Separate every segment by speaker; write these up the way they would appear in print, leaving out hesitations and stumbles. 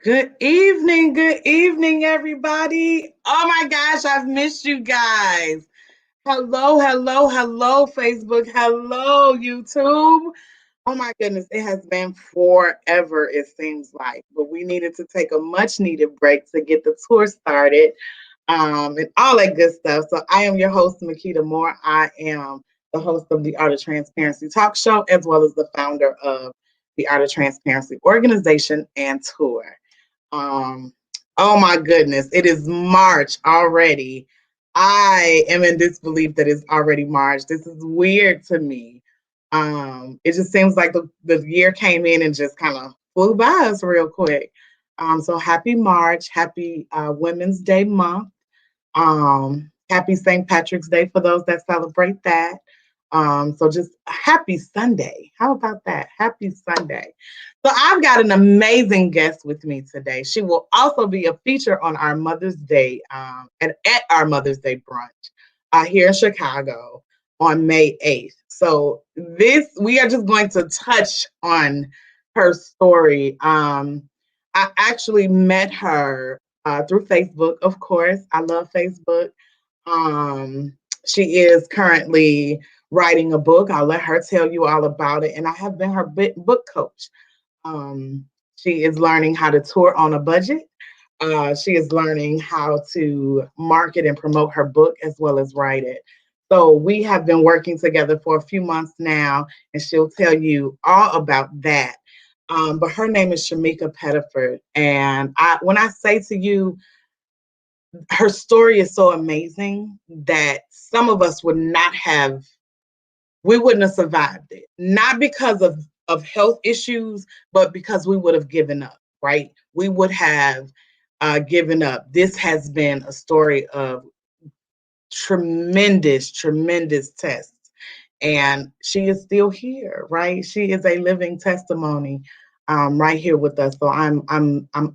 Speaker 1: Good evening, everybody. Oh my gosh, I've missed you guys. Hello, Facebook. Hello, YouTube. Oh my goodness, it has been forever, it seems like. But we needed to take a much needed break to get the tour started and all that good stuff. So I am your host, Makita Moore. I am the host of the Art of Transparency Talk Show, as well as the founder of the Art of Transparency organization and tour. Um, oh my goodness, it is March already. I am in disbelief that it's already March. This is weird to me. It just seems like the year came in and just kind of flew by us real quick. So happy March, happy Women's Day month. Happy St. Patrick's Day for those that celebrate that. So just happy Sunday. How about that? Happy Sunday. So I've got an amazing guest with me today. She will also be a feature on our Mother's Day at our Mother's Day brunch here in Chicago on May 8th. So we are just going to touch on her story. I actually met her through Facebook, of course. I love Facebook. She is currently writing a book. I'll let her tell you all about it. And I have been her book coach. She is learning how to tour on a budget. She is learning how to market and promote her book as well as write it. So we have been working together for a few months now, and she'll tell you all about that. But her name is Shumekia Pettiford. And when I say to you, her story is so amazing that some of us we wouldn't have survived it. Not because of health issues, but because we would have given up, right? We would have given up. This has been a story of tremendous tests. And she is still here, right? She is a living testimony right here with us. So I'm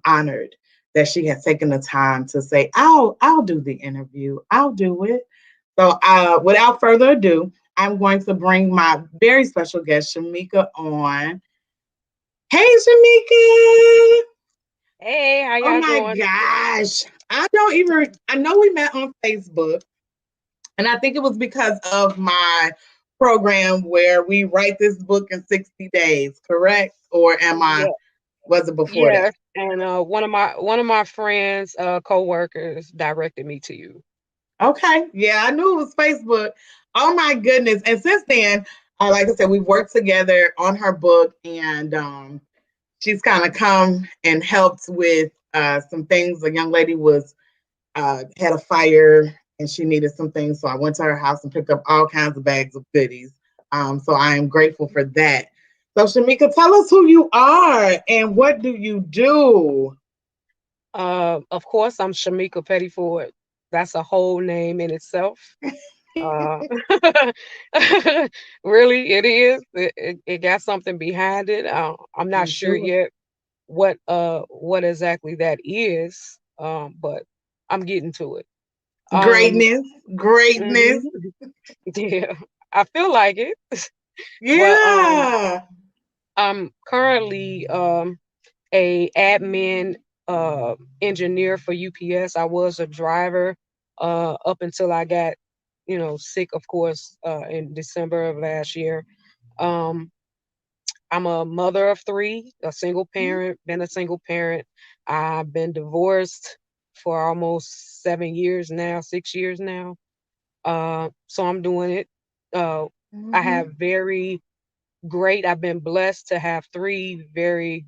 Speaker 1: honored that she has taken the time to say, I'll do the interview. I'll do it. So without further ado, I'm going to bring my very special guest, Shumekia, on. Hey, Shumekia.
Speaker 2: Hey, how
Speaker 1: Oh
Speaker 2: y'all
Speaker 1: my
Speaker 2: doing?
Speaker 1: gosh. I know we met on Facebook, and I think it was because of my program where we write this book in 60 days, correct? Or
Speaker 2: Yeah,
Speaker 1: was it before that?
Speaker 2: yes. And one of my friends, co-workers directed me to you.
Speaker 1: Okay. Yeah, I knew it was Facebook. Oh my goodness. And since then, like I said, we've worked together on her book, and she's kind of come and helped with some things. A young lady had a fire and she needed some things. So I went to her house and picked up all kinds of bags of goodies. So I am grateful for that. So Shumekia, tell us who you are and what do you do?
Speaker 2: Of course, I'm Shamika Pettiford. That's a whole name in itself. Uh, really, it is. It got something behind it. I'm not
Speaker 1: I'm
Speaker 2: sure
Speaker 1: sure.
Speaker 2: yet what exactly that is. But I'm getting to it. Um,
Speaker 1: Greatness, greatness.
Speaker 2: mhm, yeah, I feel like it. But
Speaker 1: Yeah.
Speaker 2: I'm currently a admin engineer for UPS. I was a driver up until I got, sick, of course, in December of last year. Um, I'm a mother of three, a single parent, been a single parent. I've been divorced for almost 7 years now, 6 years now. So I'm doing it. I have
Speaker 1: Mhm.
Speaker 2: I've been blessed to have three very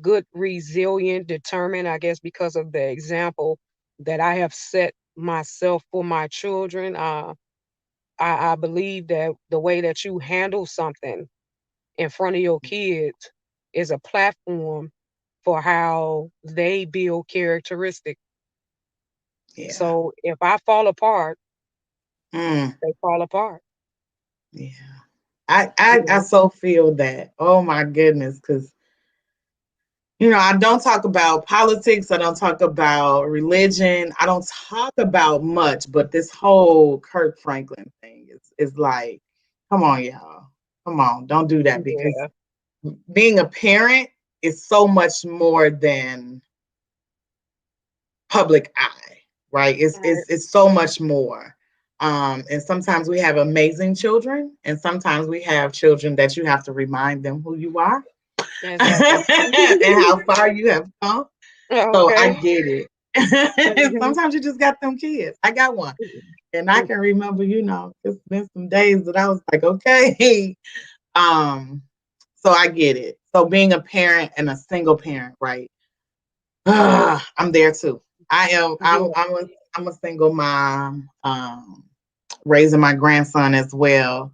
Speaker 2: good, resilient, determined, I guess, because of the example that I have set myself for my children. I believe that the way that you handle something in front of your kids is a platform for how they build characteristic.
Speaker 1: Yeah.
Speaker 2: So if I fall apart,
Speaker 1: Mm,
Speaker 2: they fall apart.
Speaker 1: yeah. I
Speaker 2: Yeah.
Speaker 1: so feel that. Oh my goodness, because I don't talk about politics. I don't talk about religion. I don't talk about much, but this whole Kirk Franklin thing is like, come on, y'all. Come on, don't do that because
Speaker 2: Yeah.
Speaker 1: being a parent is so much more than public eye, right?
Speaker 2: Right.
Speaker 1: It's so much more. And sometimes we have amazing children, and sometimes we have children that you have to remind them who you are
Speaker 2: Exactly.
Speaker 1: and how far you have come. So I
Speaker 2: Okay.
Speaker 1: get it.
Speaker 2: Mhm.
Speaker 1: Sometimes you just got them kids. I got one. And I can remember, it's been some days that I was like, okay. Um, so I get it. So being a parent and a single parent, right? I'm there too. I am.
Speaker 2: Yeah.
Speaker 1: I'm a single mom, raising my grandson as well.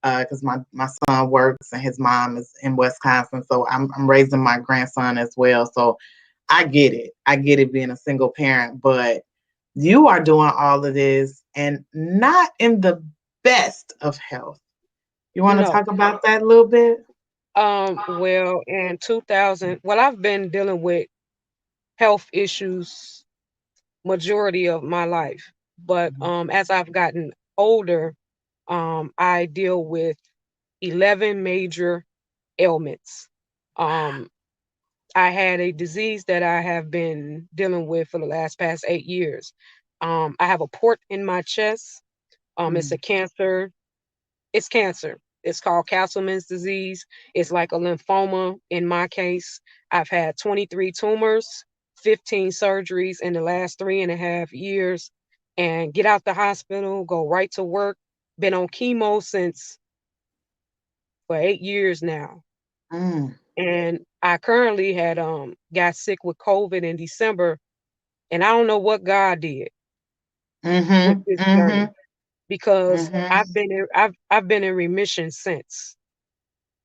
Speaker 1: Because my son works and his mom is in Wisconsin, so I'm raising my grandson as well. So I get it. I get it being a single parent, but you are doing all of this and not in the best of health. You want to
Speaker 2: No.
Speaker 1: talk about that a little bit?
Speaker 2: Well, in 2000, well, I've been dealing with health issues majority of my life, but
Speaker 1: Mhm.
Speaker 2: as I've gotten older, I deal with 11 major ailments. Um, I had a disease that I have been dealing with for the last past 8 years. I have a port in my chest. It's a
Speaker 1: Mm,
Speaker 2: cancer. It's cancer. It's called Castleman's disease. It's like a lymphoma in my case. I've had 23 tumors, 15 surgeries in the last 3.5 years, and get out the hospital, go right to work. Been on chemo since for 8 years now.
Speaker 1: mm,
Speaker 2: And I currently had got sick with COVID in December, and I don't know what God did with
Speaker 1: mhm,
Speaker 2: this journey
Speaker 1: mhm,
Speaker 2: because
Speaker 1: mhm,
Speaker 2: I've been in remission since.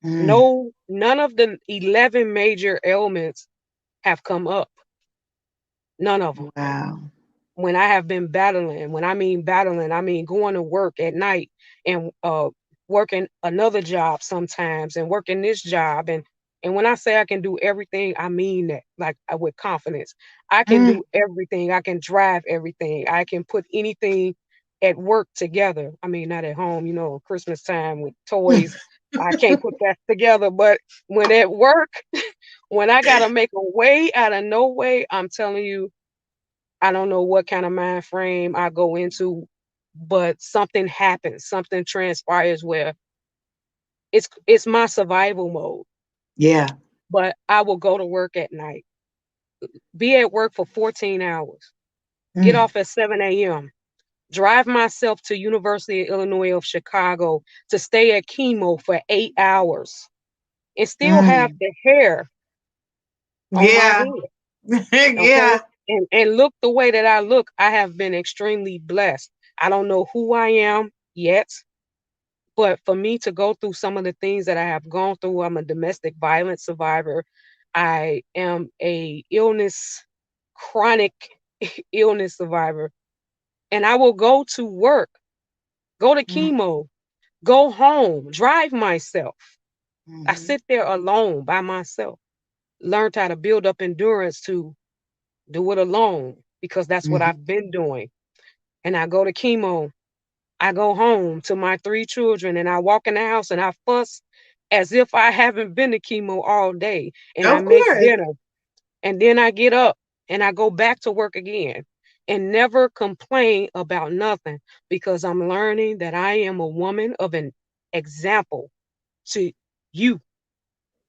Speaker 1: mm.
Speaker 2: No, none of the 11 major ailments have come up. None of them.
Speaker 1: Wow.
Speaker 2: When I have been battling, when I mean battling, I mean going to work at night and working another job sometimes and working this job and when I say I can do everything, I mean that like with confidence. I can
Speaker 1: Mm.
Speaker 2: do everything. I can drive everything. I can put anything at work together. I mean, not at home, Christmas time with toys. I can't put that together, but when at work, when I got to make a way out of no way, I'm telling you, I don't know what kind of mind frame I go into, but something happens, something transpires where it's my survival mode.
Speaker 1: Yeah.
Speaker 2: But I will go to work at night, be at work for 14 hours, get
Speaker 1: Mm,
Speaker 2: off at 7 a.m., drive myself to University of Illinois of Chicago to stay at chemo for 8 hours and still have
Speaker 1: mm.
Speaker 2: the hair on my
Speaker 1: Yeah.
Speaker 2: head. Okay.
Speaker 1: Yeah.
Speaker 2: And look the way that I look, I have been extremely blessed. I don't know who I am yet, but for me to go through some of the things that I have gone through, I'm a domestic violence survivor. I am a illness, chronic illness survivor. And I will go to work, go to
Speaker 1: Mm,
Speaker 2: chemo, go home, drive myself. I
Speaker 1: mhm,
Speaker 2: sit there alone by myself, learned how to build up endurance to do it alone because that's what
Speaker 1: mhm.
Speaker 2: I've been doing. And I go to chemo. I go home to my three children and I walk in the house and I fuss as if I haven't been to chemo all day. And I
Speaker 1: Of
Speaker 2: make
Speaker 1: course.
Speaker 2: dinner and then I get up and I go back to work again and never complain about nothing because I'm learning that I am a woman of an example to you,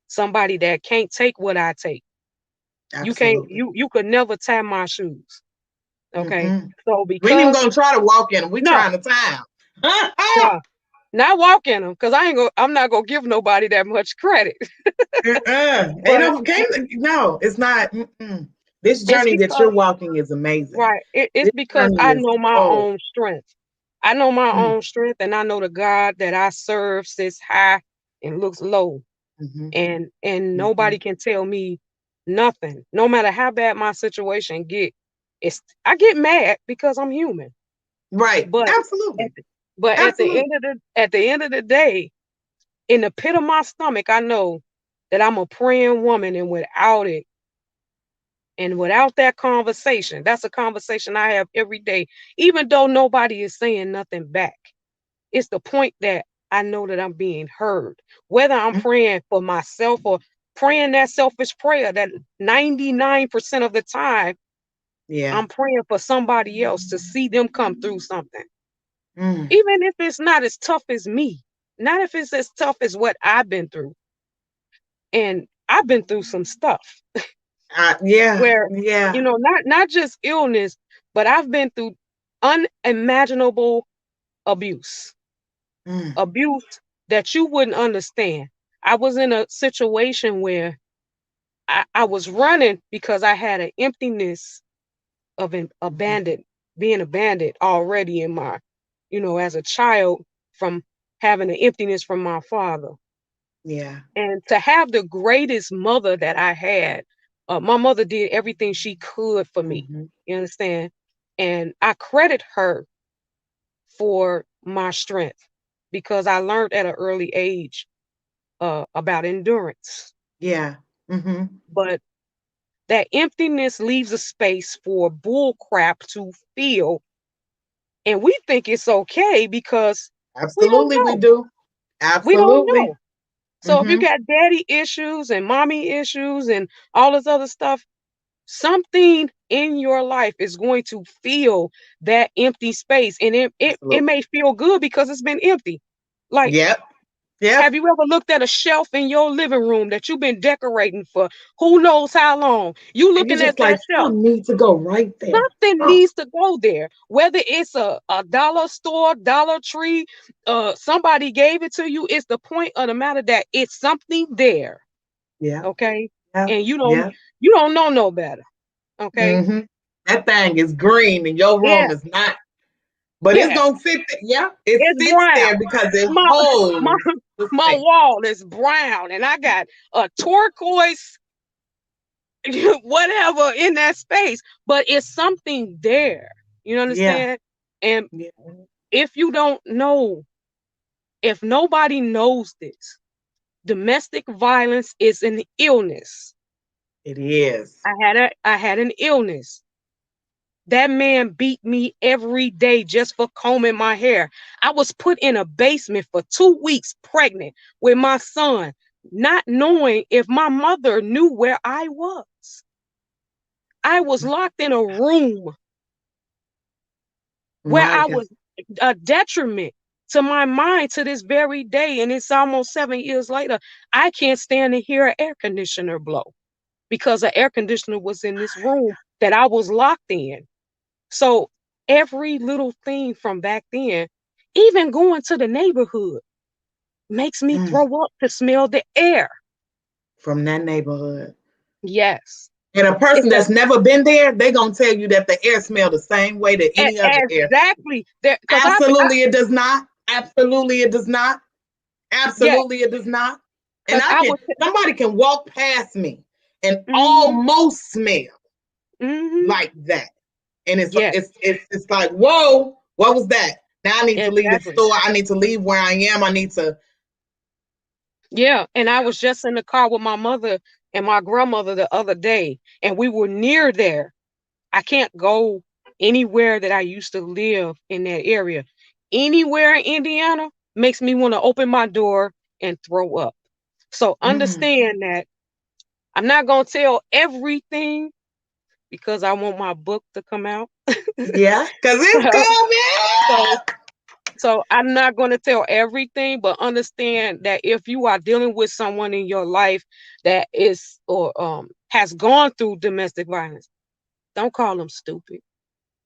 Speaker 2: somebody that can't take what I take. You can't,
Speaker 1: Absolutely.
Speaker 2: you could never tie my shoes. Okay.
Speaker 1: Hmm.
Speaker 2: So
Speaker 1: We ain't even
Speaker 2: because
Speaker 1: gonna try to walk in them. We
Speaker 2: no,
Speaker 1: trying to time.
Speaker 2: no, not walk in them because I'm not gonna give nobody that much credit.
Speaker 1: Ain't
Speaker 2: But
Speaker 1: no, can't, no, it's not. Mm-mm. This
Speaker 2: it's
Speaker 1: journey that
Speaker 2: because
Speaker 1: you're walking is amazing.
Speaker 2: right, it's
Speaker 1: This
Speaker 2: because
Speaker 1: journey
Speaker 2: I
Speaker 1: is,
Speaker 2: know my
Speaker 1: oh,
Speaker 2: own strength. I know my
Speaker 1: mm,
Speaker 2: own strength, and I know the God that I serve sits high and looks low,
Speaker 1: mm-hmm,
Speaker 2: and
Speaker 1: mm-hmm.
Speaker 2: nobody can tell me nothing. No matter how bad my situation get, I get mad because I'm human.
Speaker 1: Right.
Speaker 2: But at
Speaker 1: Absolutely.
Speaker 2: the, but
Speaker 1: Absolutely.
Speaker 2: at the end of the day, in the pit of my stomach, I know that I'm a praying woman, and without that conversation, that's a conversation I have every day, even though nobody is saying nothing back. It's the point that I know that I'm being heard, whether I'm
Speaker 1: Mm,
Speaker 2: praying for myself or praying that selfish prayer that 99% of the time
Speaker 1: Yeah.
Speaker 2: I'm praying for somebody else to see them come through something.
Speaker 1: Mm.
Speaker 2: Even if it's not as tough as me, not if it's as tough as what I've been through. And I've been through some stuff
Speaker 1: Yeah.
Speaker 2: where,
Speaker 1: Yeah.
Speaker 2: not just illness, but I've been through unimaginable abuse,
Speaker 1: Mm.
Speaker 2: abuse that you wouldn't understand. I was in a situation where I was running because I had an emptiness of an
Speaker 1: Mhm.
Speaker 2: abandoned, being abandoned already in my, as a child from having an emptiness from my father.
Speaker 1: Yeah.
Speaker 2: And to have the greatest mother that I had, my mother did everything she could for me.
Speaker 1: Hmm.
Speaker 2: You understand? And I credit her for my strength because I learned at an early age about endurance.
Speaker 1: Yeah. Hmm.
Speaker 2: But that emptiness leaves a space for bull crap to fill. And we think it's okay because we don't
Speaker 1: Absolutely, we
Speaker 2: know.
Speaker 1: do.
Speaker 2: We don't
Speaker 1: Absolutely.
Speaker 2: know. So if you
Speaker 1: Hmm.
Speaker 2: got daddy issues and mommy issues and all this other stuff, something in your life is going to fill that empty space. And it
Speaker 1: Absolutely.
Speaker 2: may feel good because it's been empty. Like,
Speaker 1: Yep. Yep.
Speaker 2: have you ever looked at a shelf in your living room that you've been decorating for who knows how long? You
Speaker 1: And you're
Speaker 2: looking
Speaker 1: just
Speaker 2: at
Speaker 1: like,
Speaker 2: that shelf.
Speaker 1: some need to go right there.
Speaker 2: Something
Speaker 1: Oh,
Speaker 2: needs to go there. Whether it's a dollar store, Dollar Tree, somebody gave it to you. It's the point of the matter that it's something there.
Speaker 1: yeah.
Speaker 2: Okay.
Speaker 1: Yeah.
Speaker 2: And
Speaker 1: Yeah.
Speaker 2: you don't know no better. Okay.
Speaker 1: Hmm. That thing is green and your
Speaker 2: Yeah.
Speaker 1: room is not, but it's
Speaker 2: Yeah.
Speaker 1: gonna sit there. Yeah, it
Speaker 2: It's
Speaker 1: sits
Speaker 2: brown.
Speaker 1: there because it
Speaker 2: My my
Speaker 1: holds the
Speaker 2: my
Speaker 1: space.
Speaker 2: wall is brown and I got a turquoise whatever in that space, but it's something there. You
Speaker 1: Yeah.
Speaker 2: understand? And
Speaker 1: Yeah.
Speaker 2: if you don't know, if nobody knows this, domestic violence is an illness.
Speaker 1: It is.
Speaker 2: I had an illness. That man beat me every day just for combing my hair. I was put in a basement for 2 weeks pregnant with my son, not knowing if my mother knew where I was. I was locked in a room where
Speaker 1: My
Speaker 2: I
Speaker 1: God.
Speaker 2: was a detriment to my mind to this very day. And it's almost 7 years later. I can't stand to hear an air conditioner blow because an air conditioner was in this room that I was locked in. So every little thing from back then, even going to the neighborhood, makes me
Speaker 1: Mm.
Speaker 2: throw up to smell the air.
Speaker 1: From that neighborhood.
Speaker 2: Yes.
Speaker 1: And a person
Speaker 2: It's a
Speaker 1: that's never been there, they're gonna tell you that the air smells the same way that any other air.
Speaker 2: exactly there because
Speaker 1: Absolutely, it does not. Absolutely, it does not.
Speaker 2: yes,
Speaker 1: Absolutely, it does not. And
Speaker 2: because
Speaker 1: I
Speaker 2: I
Speaker 1: can
Speaker 2: was
Speaker 1: somebody can walk past me and
Speaker 2: mm-hmm,
Speaker 1: almost smell
Speaker 2: mm-hmm,
Speaker 1: like that. And it's
Speaker 2: yes,
Speaker 1: it's it's it's like, whoa, what was that? Now I need to leave the
Speaker 2: exactly.
Speaker 1: store. I need to leave where I am. I need to.
Speaker 2: Yeah. And I was just in the car with my mother and my grandmother the other day, and we were near there. I can't go anywhere that I used to live in that area. Anywhere in Indiana makes me want to open my door and throw up. So
Speaker 1: Mm,
Speaker 2: understand that I'm not going to tell everything because I want my book to come out.
Speaker 1: yeah, because it's
Speaker 2: so
Speaker 1: coming.
Speaker 2: so I'm not going to tell everything, but understand that if you are dealing with someone in your life that is or has gone through domestic violence, don't call them stupid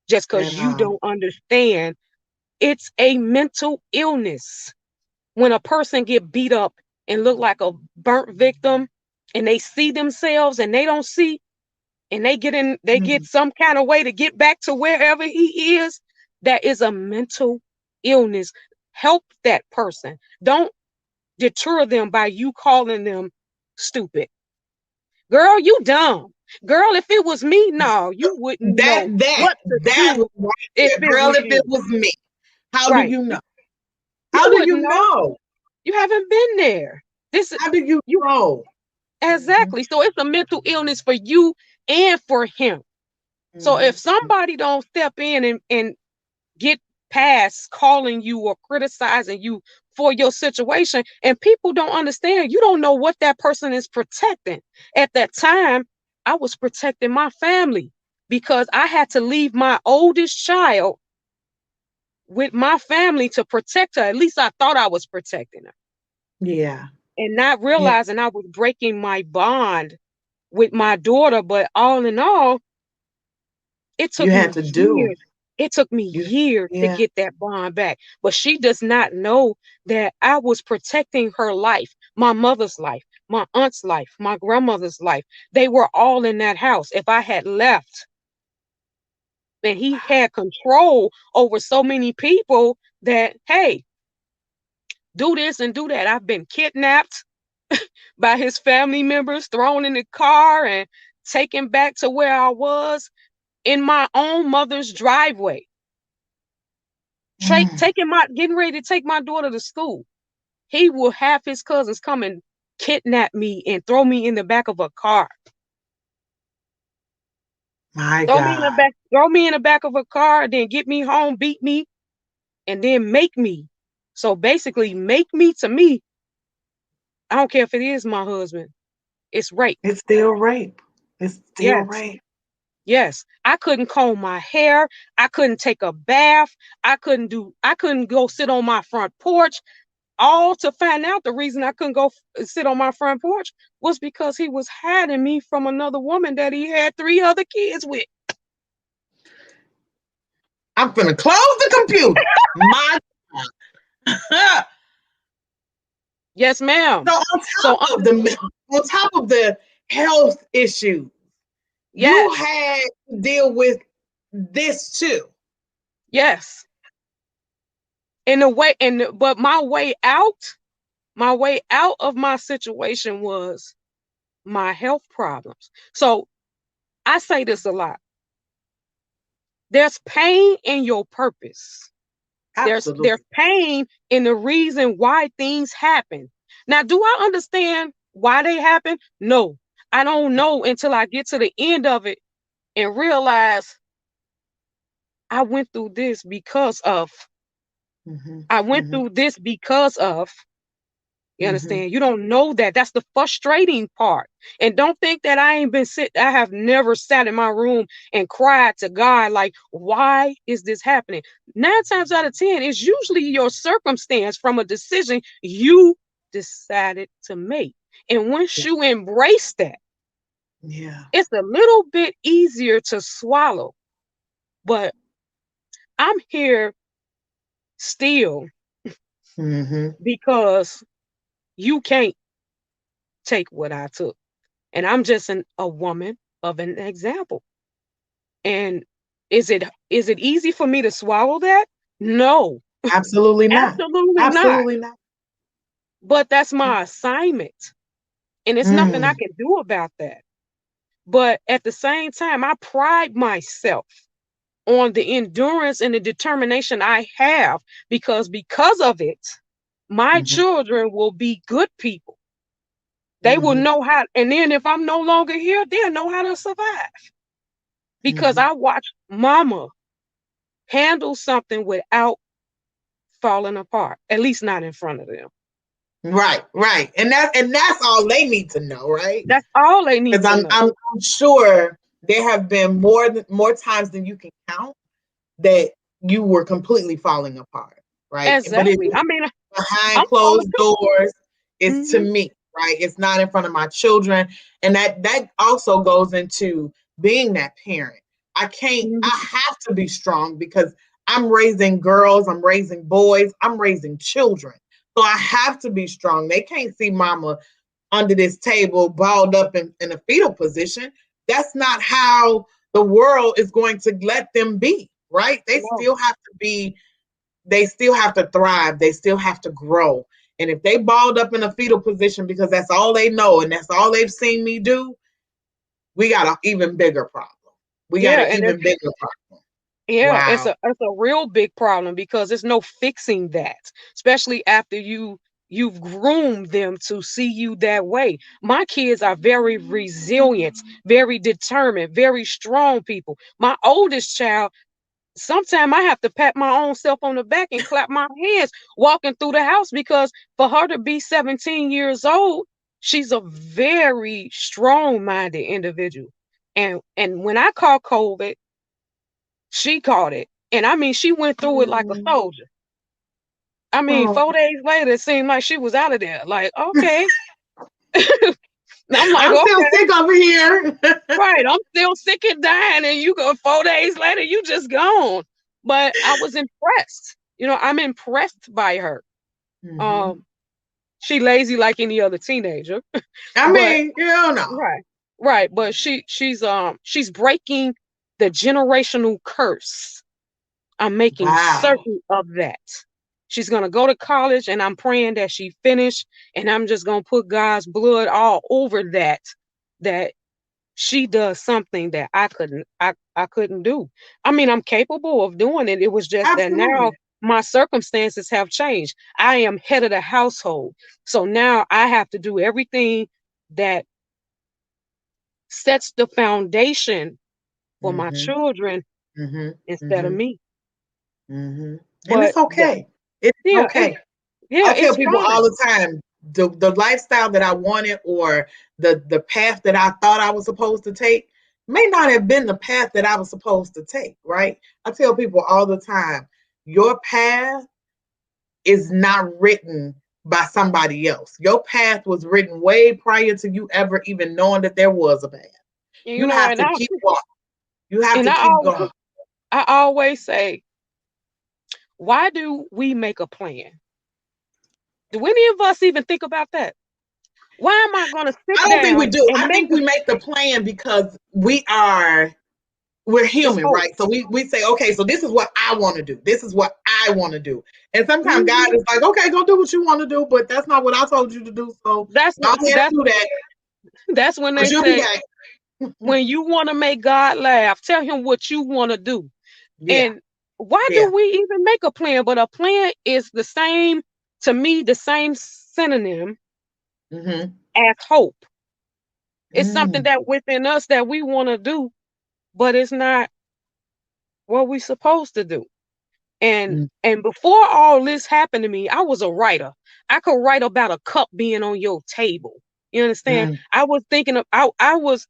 Speaker 2: just because
Speaker 1: At
Speaker 2: you
Speaker 1: all.
Speaker 2: don't understand. It's a mental illness. When a person get beat up and look like a burnt victim and they see themselves and they don't see and they get
Speaker 1: Mm,
Speaker 2: some kind of way to get back to wherever he is, that is a mental illness. Help that person. Don't deter them by you calling them stupid. Girl, you dumb. Girl, if it was me, no, you wouldn't
Speaker 1: that
Speaker 2: know
Speaker 1: that
Speaker 2: what to
Speaker 1: that
Speaker 2: do
Speaker 1: right
Speaker 2: if
Speaker 1: there,
Speaker 2: it
Speaker 1: girl.
Speaker 2: was
Speaker 1: If it
Speaker 2: you.
Speaker 1: was me, how do
Speaker 2: Right.
Speaker 1: you know?
Speaker 2: You
Speaker 1: How do
Speaker 2: wouldn't
Speaker 1: you
Speaker 2: know.
Speaker 1: know?
Speaker 2: You haven't been there. This
Speaker 1: How do you
Speaker 2: you
Speaker 1: know? Hmm.
Speaker 2: exactly. So it's a mental illness for you and for him. So if
Speaker 1: Hmm.
Speaker 2: somebody don't step in and get past calling you or criticizing you for your situation. And people don't understand. You don't know what that person is protecting. At that time, I was protecting my family because I had to leave my oldest child with my family to protect her. At least I thought I was protecting her.
Speaker 1: Yeah.
Speaker 2: And not
Speaker 1: Yeah.
Speaker 2: realizing I was breaking my bond with my daughter. But all in all, it
Speaker 1: You
Speaker 2: took
Speaker 1: had
Speaker 2: me
Speaker 1: to do.
Speaker 2: years. It took me
Speaker 1: You
Speaker 2: years to
Speaker 1: yeah.
Speaker 2: get that bond back. But she does not know that I was protecting her life, my mother's life, my aunt's life, my grandmother's life. They were all in that house. If I had left, and he had control over so many people that, hey, do this and do that. I've been kidnapped by his family members, thrown in the car and taken back to where I was in my own mother's driveway.
Speaker 1: Mm,
Speaker 2: Taking my getting ready to take my daughter to school. He will have his cousins come and kidnap me and throw me in the back of a car.
Speaker 1: my God.
Speaker 2: Throw me in the back of a car, then get me home, beat me, and then make me. So basically, make me to me, I don't care if it is my husband, it's rape.
Speaker 1: It's still rape. It's still
Speaker 2: Yes.
Speaker 1: rape.
Speaker 2: Yes. I couldn't comb my hair. I couldn't take a bath. I couldn't go sit on my front porch. All to find out the reason I couldn't go sit on my front porch was because he was hiding me from another woman that he had 3 other kids with.
Speaker 1: I'm finna close the computer. My God.
Speaker 2: Yes, ma'am.
Speaker 1: So
Speaker 2: So
Speaker 1: on top of the health issue, you
Speaker 2: yes,
Speaker 1: had to deal with this too.
Speaker 2: yes. In a way, and but my way out of my situation was my health problems. So I say this a lot. There's pain in your purpose. There's
Speaker 1: Absolutely.
Speaker 2: pain in the reason why things happen. Now, do I understand why they happen? No. I don't know until I get to the end of it and realize I went through this because of
Speaker 1: Hmm.
Speaker 2: I went
Speaker 1: Hmm.
Speaker 2: through this because of you
Speaker 1: Hmm.
Speaker 2: understand? You don't know that. That's the frustrating part. And don't think that I have never sat in my room and cried to God, like, why is this happening? 9 times out of 10, it's usually your circumstance from a decision you decided to make. And once
Speaker 1: Yeah.
Speaker 2: you embrace that,
Speaker 1: Yeah.
Speaker 2: it's a little bit easier to swallow. But I'm here still
Speaker 1: Hmm.
Speaker 2: because you can't take what I took. And I'm just a woman of an example. And is it easy for me to swallow that? No,
Speaker 1: Absolutely not.
Speaker 2: absolutely not.
Speaker 1: Absolutely not.
Speaker 2: But that's my assignment. And it's nothing I
Speaker 1: Mm.
Speaker 2: can do about that. But at the same time, I pride myself on the endurance and the determination I have because of it, my
Speaker 1: Hmm.
Speaker 2: children will be good people. They will
Speaker 1: Hmm.
Speaker 2: know how, and then if I'm no longer here, they'll know how to survive because
Speaker 1: Hmm.
Speaker 2: I watched mama handle something without falling apart, at least not in front of them.
Speaker 1: Right, right, and that's all they need to know, right?
Speaker 2: That's all they need
Speaker 1: Because
Speaker 2: to know.
Speaker 1: I'm sure there have been more times than you can count that you were completely falling apart, right? But it
Speaker 2: Exactly. I mean,
Speaker 1: behind
Speaker 2: I'm falling
Speaker 1: closed
Speaker 2: too.
Speaker 1: doors is to
Speaker 2: Hmm.
Speaker 1: me, right? It's not in front of my children. And that also goes into being that parent. I
Speaker 2: Hmm.
Speaker 1: have to be strong because I'm raising girls, I'm raising boys, I'm raising children. So I have to be strong. They can't see mama under this table, balled up in a fetal position. That's not how the world is going to let them be, right?
Speaker 2: No.
Speaker 1: They still have to thrive. They still have to grow. And if they balled up in a fetal position because that's all they know and that's all they've seen me do, we got an even bigger problem. We got
Speaker 2: Yeah,
Speaker 1: an
Speaker 2: and
Speaker 1: even bigger problem.
Speaker 2: yeah,
Speaker 1: Wow.
Speaker 2: it's a real big problem because there's no fixing that, especially after you've groomed them to see you that way. My kids are very resilient, very determined, very strong people. My oldest child, sometimes I have to pat my own self on the back and clap my hands walking through the house, because for her to be 17 years old, she's a very strong-minded individual. And when I caught COVID, she caught it. And I mean, she went through it like a
Speaker 1: Mm.
Speaker 2: soldier. I mean,
Speaker 1: Oh,
Speaker 2: 4 days later, it seemed like she was out of there. Like, okay. I'm like,
Speaker 1: I'm still
Speaker 2: okay,
Speaker 1: sick over here.
Speaker 2: right. I'm still sick and dying, and you go 4 days later, you just gone. But I was impressed. I'm impressed by her.
Speaker 1: Hmm.
Speaker 2: Um, she lazy like any other teenager,
Speaker 1: I
Speaker 2: but
Speaker 1: mean, you don't know.
Speaker 2: right, right. But she's breaking the generational curse. I'm making
Speaker 1: Wow.
Speaker 2: certain of that. She's gonna go to college, and I'm praying that she finish. And I'm just gonna put God's blood all over that. That she does something that I couldn't do. I mean, I'm capable of doing it. It was just that now
Speaker 1: Absolutely.
Speaker 2: my circumstances have changed. I am head of the household. So now I have to do everything that sets the foundation for my
Speaker 1: Hmm.
Speaker 2: children
Speaker 1: Hmm.
Speaker 2: instead of
Speaker 1: Hmm.
Speaker 2: me.
Speaker 1: Hmm. And
Speaker 2: But
Speaker 1: it's okay. It's
Speaker 2: yeah,
Speaker 1: okay.
Speaker 2: yeah,
Speaker 1: I tell
Speaker 2: it's
Speaker 1: people all
Speaker 2: fine.
Speaker 1: the time, the lifestyle that I wanted, or the path that I thought I was supposed to take may not have been the path that I was supposed to take, right? I tell people all the time, your path is not written by somebody else. Your path was written way prior to you ever even knowing that there was a path.
Speaker 2: You
Speaker 1: You
Speaker 2: know,
Speaker 1: have
Speaker 2: and
Speaker 1: to keep walking. You have
Speaker 2: and
Speaker 1: to
Speaker 2: I
Speaker 1: keep
Speaker 2: always
Speaker 1: going.
Speaker 2: I always say, why do we make a plan? Do any of us even think about that? Why am I going to
Speaker 1: I
Speaker 2: sit
Speaker 1: don't think we
Speaker 2: down
Speaker 1: do.
Speaker 2: and
Speaker 1: I
Speaker 2: make
Speaker 1: think we make the plan because we're
Speaker 2: it's
Speaker 1: human,
Speaker 2: hope?
Speaker 1: right? So we say, okay, so this is what I want to do. This is what I want to do. And sometimes God
Speaker 2: Mhm.
Speaker 1: is like, okay, go do what you want to do, but that's not what I told you to do. So
Speaker 2: That's
Speaker 1: go ahead and
Speaker 2: that's
Speaker 1: do that,
Speaker 2: that's when
Speaker 1: but
Speaker 2: they
Speaker 1: you'll be
Speaker 2: say,
Speaker 1: back.
Speaker 2: when you want to make God laugh, tell him what you want to do.
Speaker 1: Yeah,
Speaker 2: And why
Speaker 1: yeah.
Speaker 2: do we even make a plan? But a plan is the same, to me, the same synonym
Speaker 1: Mm-hmm.
Speaker 2: as hope. It's something
Speaker 1: Mm,
Speaker 2: that within us that we want to do, but it's not what we're supposed to do.
Speaker 1: mm,
Speaker 2: And before all this happened to me, I was a writer. I could write about a cup being on your table. You understand?
Speaker 1: mm.
Speaker 2: I was thinking of I was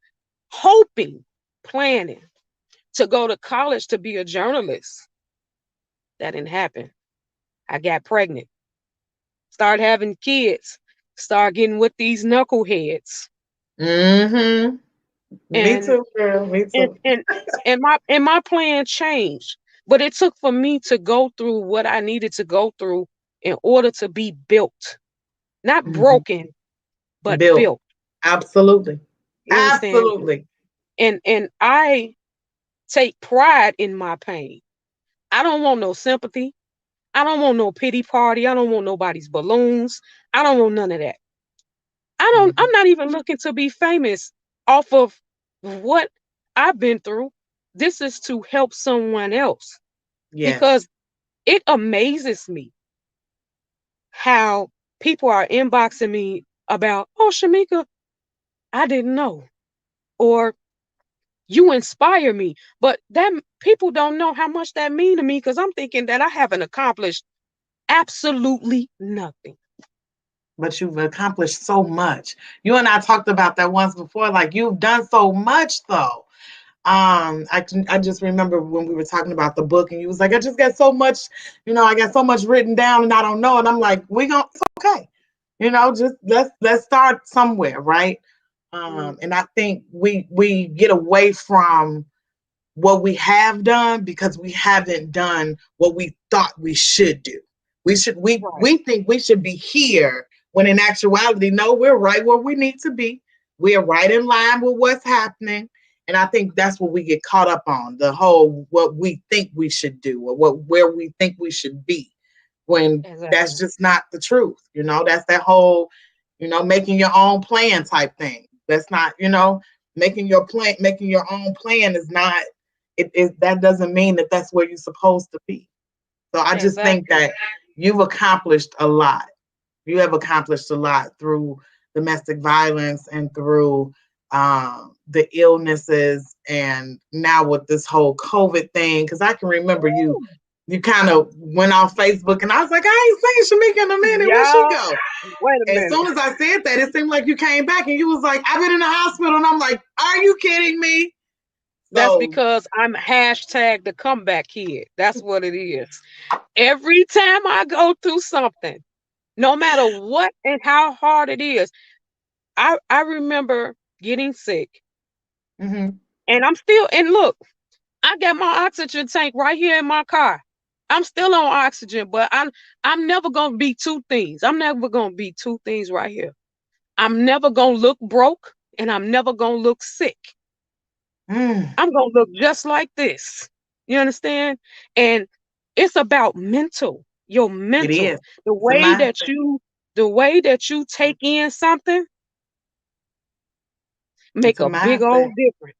Speaker 2: hoping, planning to go to college to be a journalist. That didn't happen. I got pregnant, started having kids, started getting with these knuckleheads.
Speaker 1: Mm-hmm. Me
Speaker 2: And
Speaker 1: too, girl. Me
Speaker 2: and
Speaker 1: too.
Speaker 2: and and my plan changed. But it took for me to go through what I needed to go through in order to be built. Not
Speaker 1: Hmm.
Speaker 2: broken, but
Speaker 1: Built.
Speaker 2: built.
Speaker 1: Absolutely.
Speaker 2: You understand?
Speaker 1: Absolutely.
Speaker 2: And I take pride in my pain. I don't want no sympathy. I don't want no pity party. I don't want nobody's balloons. I don't want none of that.
Speaker 1: Hmm.
Speaker 2: I'm not even looking to be famous off of what I've been through. This is to help someone else,
Speaker 1: Yes.
Speaker 2: because it amazes me how people are inboxing me about, oh, Shamika, I didn't know. Or you inspire me. But that people don't know how much that mean to me, because I'm thinking that I haven't accomplished absolutely nothing.
Speaker 1: But you've accomplished so much. You and I talked about that once before. Like you've done so much, though. I just remember when we were talking about the book, and you was like, I just got so much, I got so much written down, and I don't know. And I'm like, it's okay, just let's start somewhere, right?
Speaker 2: Mm,
Speaker 1: And I think we get away from what we have done because we haven't done what we thought we should do.
Speaker 2: right.
Speaker 1: We think we should be here when in actuality, no, we're right where we need to be. We're right in line with what's happening. And I think that's what we get caught up on, the whole what we think we should do or where we think we should be, when that's
Speaker 2: Exactly.
Speaker 1: just not the truth. That's that whole, making your own plan type thing. That's not, making your own plan is not that doesn't mean that that's where you're supposed to be. So I just think
Speaker 2: Exactly.
Speaker 1: that you've accomplished a lot. You have accomplished a lot through domestic violence and through the illnesses and now with this whole COVID thing, because I can remember you kind of went off Facebook and I was like, I ain't seen Shumekia in a minute. Where'd she
Speaker 2: Y'all,
Speaker 1: go?
Speaker 2: wait a
Speaker 1: As
Speaker 2: minute.
Speaker 1: soon as I said that, it seemed like you came back and you was like, I've been in the hospital. And I'm like, are you kidding me?
Speaker 2: That's
Speaker 1: So,
Speaker 2: because I'm hashtag the comeback kid. That's what it is. Every time I go through something, no matter what and how hard it is, I remember getting sick
Speaker 1: mhm,
Speaker 2: and I'm still, and look, I got my oxygen tank right here in my car. I'm still on oxygen, but I'm never gonna be two things. I'm never gonna be two things right here. I'm never gonna look broke and I'm never gonna look sick.
Speaker 1: mm,
Speaker 2: I'm gonna look just like this. You understand? And it's about mental, your
Speaker 1: it is.
Speaker 2: mental, the
Speaker 1: It's a
Speaker 2: way that
Speaker 1: mindset.
Speaker 2: you the way that you take in something
Speaker 1: It's
Speaker 2: make
Speaker 1: a
Speaker 2: a big
Speaker 1: mindset.
Speaker 2: old difference.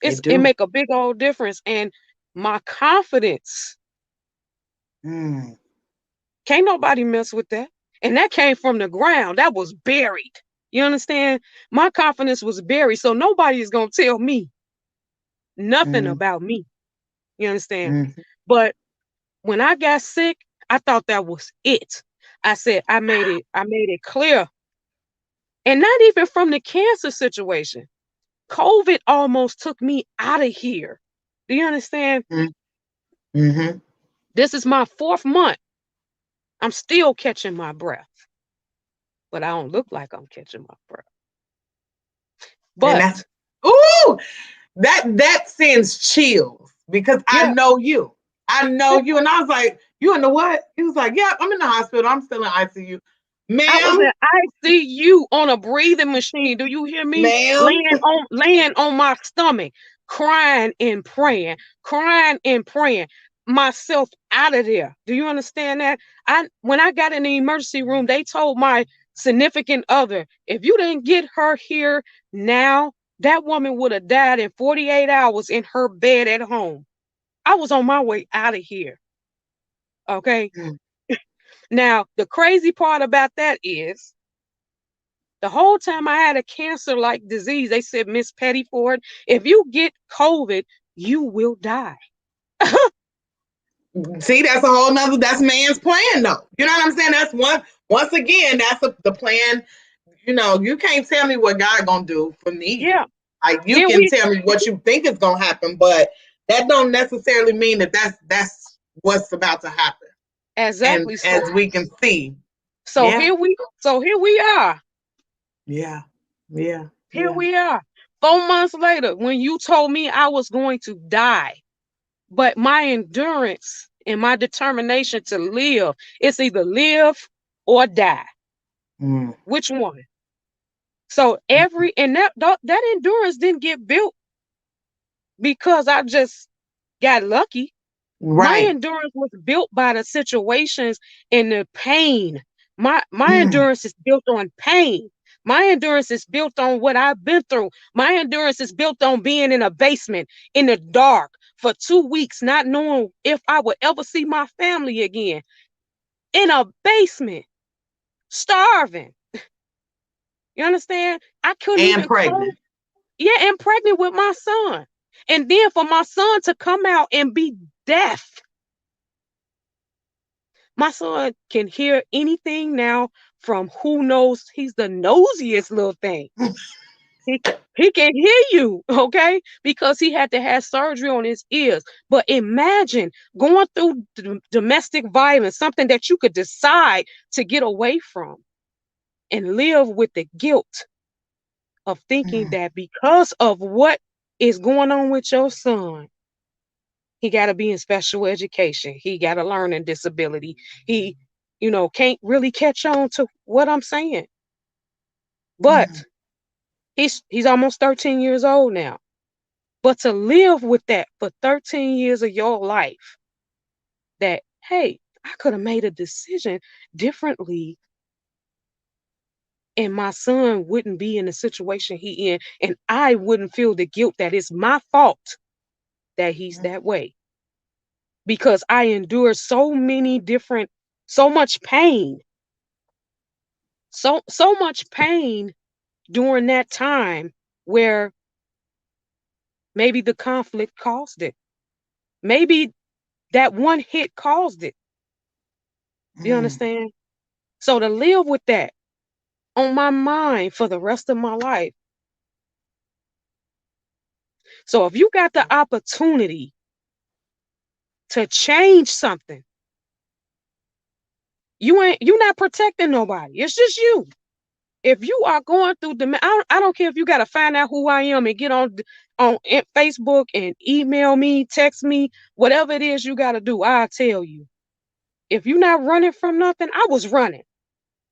Speaker 1: It
Speaker 2: It
Speaker 1: do.
Speaker 2: make a big old difference. And my confidence,
Speaker 1: Mm,
Speaker 2: can't nobody mess with that. And that came from the ground. That was buried. You understand? My confidence was buried. So nobody is gonna tell me nothing
Speaker 1: mm,
Speaker 2: about me. You understand?
Speaker 1: mm.
Speaker 2: But when I got sick, I thought that was it. I said I made it clear. And not even from the cancer situation. COVID almost took me out of here. Do you understand?
Speaker 1: Mm, mm-hmm.
Speaker 2: This is my 4th month. I'm still catching my breath, but I don't look like I'm catching my breath.
Speaker 1: And that's
Speaker 2: But
Speaker 1: ooh, that sends chills because I
Speaker 2: yeah,
Speaker 1: know you. I know
Speaker 2: yeah,
Speaker 1: you. And I was like, you in the what? He was like, yeah, I'm in the hospital. I'm still in ICU.
Speaker 2: I was
Speaker 1: Ma'am,
Speaker 2: in ICU on a breathing machine. Do you hear me?
Speaker 1: ma'am.
Speaker 2: Laying on my stomach, crying and praying myself out of there. Do you understand that? I When I got in the emergency room, they told my significant other, if you didn't get her here now, that woman would have died in 48 hours in her bed at home. I was on my way out of here. Okay.
Speaker 1: Mm,
Speaker 2: Now, the crazy part about that is the whole time I had a cancer like disease, they said, Miss Pettiford, if you get COVID, you will die.
Speaker 1: see, that's a whole nother, that's man's plan though. You know what I'm saying? That's once again, that's the plan. You know, you can't tell me what God gonna do for me.
Speaker 2: Yeah.
Speaker 1: Like you
Speaker 2: Here
Speaker 1: can
Speaker 2: we
Speaker 1: tell me what you think is gonna happen, but that don't necessarily mean that that's what's about to happen. And
Speaker 2: exactly
Speaker 1: as we can see, yeah,
Speaker 2: so here we are.
Speaker 1: yeah, yeah,
Speaker 2: Here
Speaker 1: yeah.
Speaker 2: we are. 4 months later, when you told me I was going to die, but my endurance and my determination to live, it's either live or die.
Speaker 1: Mm.
Speaker 2: Which one? So every and that endurance didn't get built because I just got lucky. My
Speaker 1: Right.
Speaker 2: endurance was built by the situations and the pain. My
Speaker 1: Mm.
Speaker 2: endurance is built on pain. My endurance is built on what I've been through. My endurance is built on being in a basement in the dark for 2 weeks, not knowing if I would ever see my family again. In a basement, starving. You understand? I couldn't
Speaker 1: And
Speaker 2: even close.
Speaker 1: pregnant.
Speaker 2: Yeah, and pregnant with my son. And then for my son to come out and be deaf. My son can hear anything now from who knows. He's the nosiest little thing. He he can hear you, okay? Because he had to have surgery on his ears. But imagine going through domestic violence, something that you could decide to get away from and live with the guilt of thinking
Speaker 1: Mm.
Speaker 2: that because of what is going on with your son, he got to be in special education. He got a learning disability. He, can't really catch on to what I'm saying.
Speaker 1: Mm.
Speaker 2: But he's almost 13 years old now. But to live with that for 13 years of your life, that hey, I could have made a decision differently and my son wouldn't be in the situation he in and I wouldn't feel the guilt that it's my fault that he's
Speaker 1: Mm.
Speaker 2: that way because I endured so much pain, so much pain during that time where Maybe the conflict caused it. Maybe that one hit caused it. You
Speaker 1: Mm,
Speaker 2: understand? So to live with that on my mind for the rest of my life. So if you got the opportunity to change something, you not protecting nobody. It's just you. If you are going through I don't care if you got to find out who I am and get on Facebook and email me, text me, whatever it is you got to do. I'll tell you. If you're not running from nothing, I was running.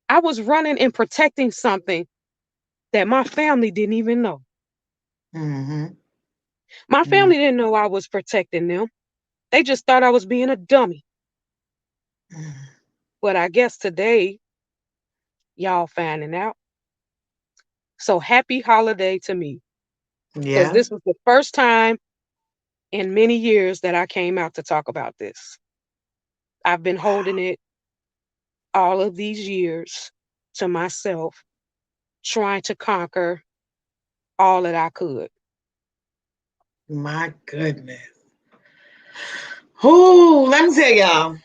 Speaker 2: I was running and protecting something that my family didn't even know.
Speaker 1: mm-hmm,
Speaker 2: My
Speaker 1: mm,
Speaker 2: family didn't know I was protecting them. They just thought I was being a dummy.
Speaker 1: mm.
Speaker 2: But I guess today, y'all finding out. So happy holiday to me. Because
Speaker 1: Yeah.
Speaker 2: this was the first time in many years that I came out to talk about this. I've been holding it all of these years to myself, trying to conquer all that I could.
Speaker 1: My goodness. Ooh, let me tell y'all,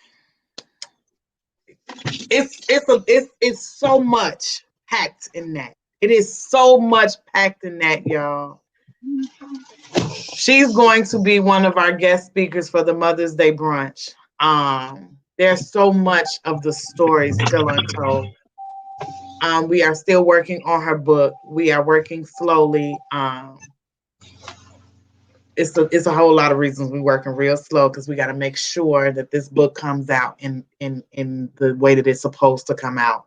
Speaker 1: it's so much packed in that. It is so much packed in that, y'all. She's going to be one of our guest speakers for the Mother's Day brunch. There's so much of the story still untold. We are still working on her book. We are working slowly. It's a whole lot of reasons we're working real slow because we got to make sure that this book comes out in the way that it's supposed to come out.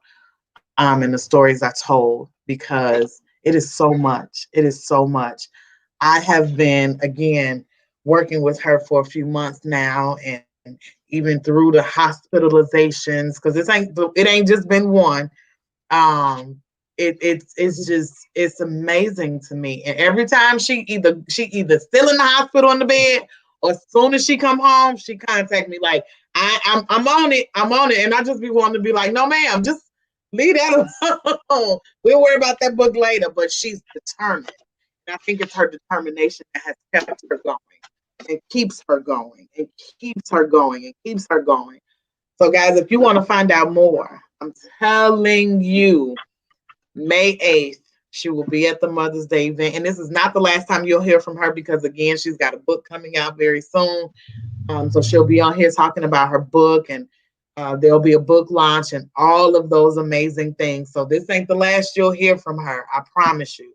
Speaker 1: And the stories are told because it is so much. It is so much. I have been again working with her for a few months now, and even through the hospitalizations because it ain't just been one. um it's amazing to me, and every time she either still in the hospital in the bed, or as soon as she come home she contact me like I'm on it, and I just be wanting to be like, no ma'am, just leave that alone. We'll worry about that book later. But she's determined, and I think it's her determination that has kept her going and keeps her going and keeps her going and keeps her going. So guys, if you want to find out more, I'm telling you, May 8th, she will be at the Mother's Day event. And this is not the last time you'll hear from her because, again, she's got a book coming out very soon. So she'll be on here talking about her book, and there'll be a book launch and all of those amazing things. So this ain't the last you'll hear from her. I promise you.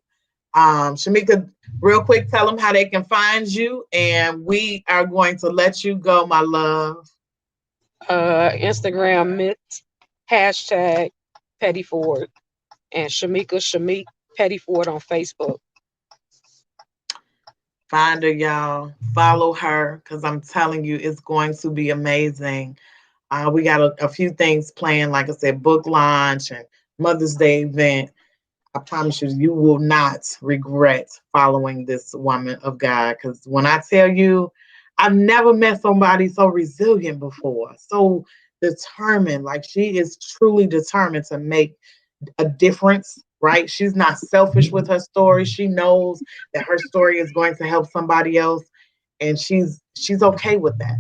Speaker 1: Shumekia, real quick, tell them how they can find you. And we are going to let you go, my love.
Speaker 2: Instagram myths, hashtag Pettiford, and Shamik Pettiford on Facebook.
Speaker 1: Find her, y'all. Follow her because I'm telling you, it's going to be amazing. We got a few things planned, like I said, book launch and Mother's Day event. I promise you, you will not regret following this woman of God. Because when I tell you, I've never met somebody so resilient before, so determined. Like she is truly determined to make a difference, right? She's not selfish with her story. She knows that her story is going to help somebody else, and she's okay with that.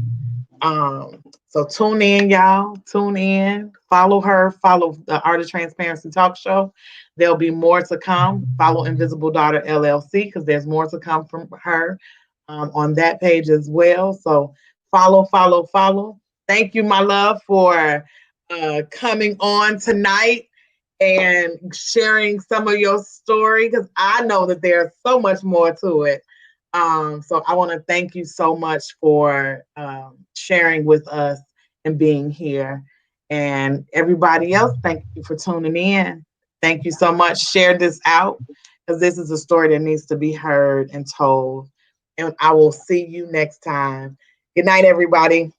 Speaker 1: So tune in, y'all. Tune in. Follow her. Follow the Art of Transparency Talk Show. There'll be more to come. Follow Invisible Daughter LLC because there's more to come from her on that page as well. So follow, follow, follow. Thank you, my love, for coming on tonight and sharing some of your story because I know that there's so much more to it. So I want to thank you so much for sharing with us and being here. And everybody else, thank you for tuning in. Thank you so much. Share this out because this is a story that needs to be heard and told. And I will see you next time. Good night, everybody.